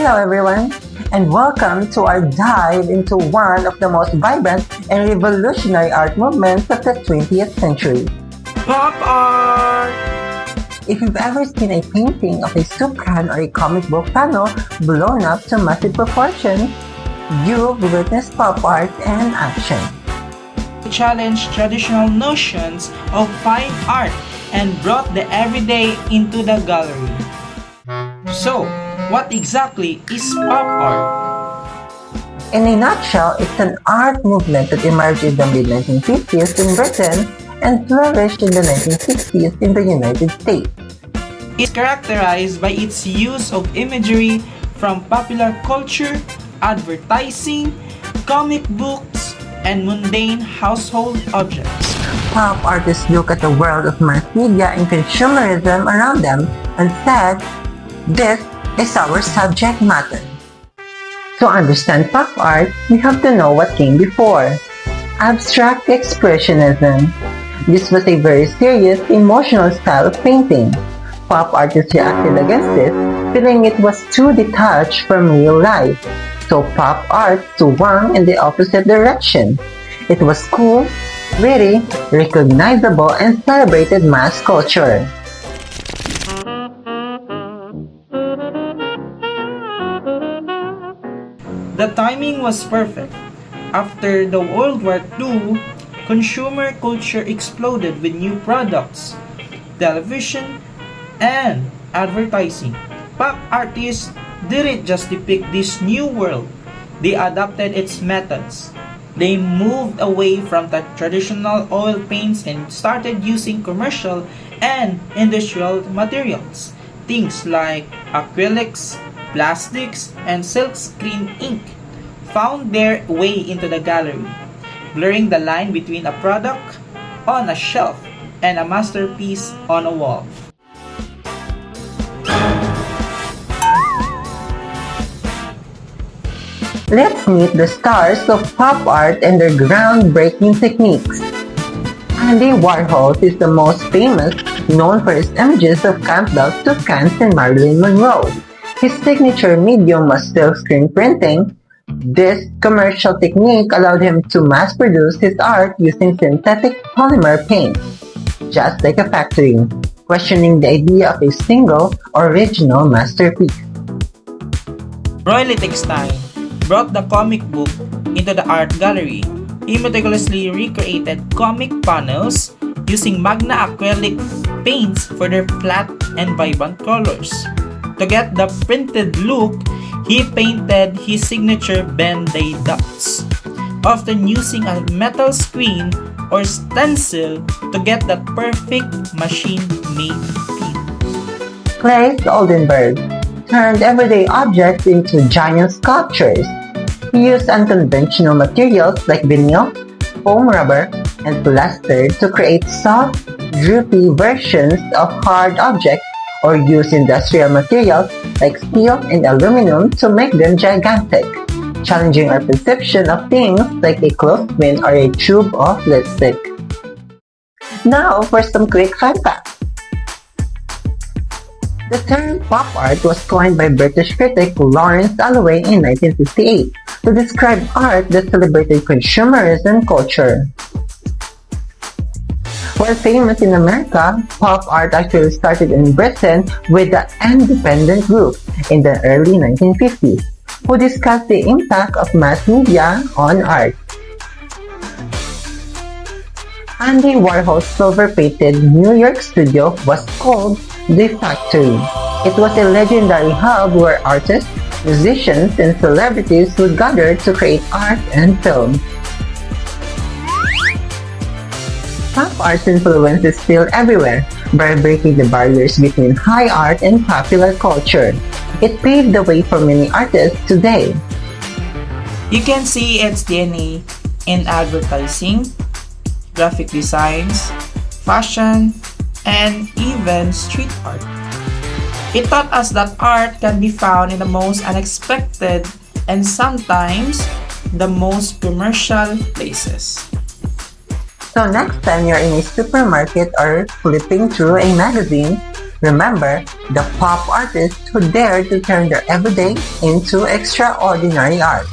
Hello everyone, and welcome to our dive into one of the most vibrant and revolutionary art movements of the 20th century. Pop art! If you've ever seen a painting of a soup can or a comic book panel blown up to massive proportions, you've witnessed pop art in action. Challenged traditional notions of fine art and brought the everyday into the gallery. So, what exactly is pop art? In a nutshell, it's an art movement that emerged in the mid-1950s in Britain and flourished in the 1960s in the United States. It's characterized by its use of imagery from popular culture, advertising, comic books, and mundane household objects. Pop artists look at the world of mass media and consumerism around them and said, "This is our subject matter." To understand pop art, we have to know what came before. Abstract Expressionism. This was a very serious, emotional style of painting. Pop artists reacted against it, feeling it was too detached from real life. So pop art swung in the opposite direction. It was cool, witty, recognizable, and celebrated mass culture. The timing was perfect. After the World War II, consumer culture exploded with new products, television, and advertising. Pop artists didn't just depict this new world, they adopted its methods. They moved away from the traditional oil paints and started using commercial and industrial materials. Things like acrylics, plastics, and silkscreen ink found their way into the gallery, blurring the line between a product on a shelf and a masterpiece on a wall. Let's meet the stars of pop art and their groundbreaking techniques. Andy Warhol is the most famous, known for his images of Campbell's toucans and Marilyn Monroe. His signature medium was silkscreen printing. This commercial technique allowed him to mass-produce his art using synthetic polymer paint, just like a factory, questioning the idea of a single, original masterpiece. Roy Lichtenstein brought the comic book into the art gallery. He meticulously recreated comic panels using Magna acrylic paints for their flat and vibrant colors. To get the printed look, he painted his signature Ben-Day dots, often using a metal screen or stencil to get the perfect machine-made feel. Claes Oldenburg turned everyday objects into giant sculptures. He used unconventional materials like vinyl, foam rubber, and plaster to create soft, droopy versions of hard objects or use industrial materials like steel and aluminum to make them gigantic, challenging our perception of things like a clothespin or a tube of lipstick. Now for some quick fun facts. The term pop art was coined by British critic Lawrence Alloway in 1958 to describe art that celebrated consumerism culture. While famous in America, pop art actually started in Britain with the Independent Group in the early 1950s, who discussed the impact of mass media on art. Andy Warhol's silver-painted New York studio was called The Factory. It was a legendary hub where artists, musicians, and celebrities would gather to create art and film. Pop art's influence is still everywhere, by breaking the barriers between high art and popular culture. It paved the way for many artists today. You can see its DNA in advertising, graphic designs, fashion, and even street art. It taught us that art can be found in the most unexpected and sometimes the most commercial places. So next time you're in a supermarket or flipping through a magazine, Remember the pop artists who dared to turn their everyday into extraordinary art.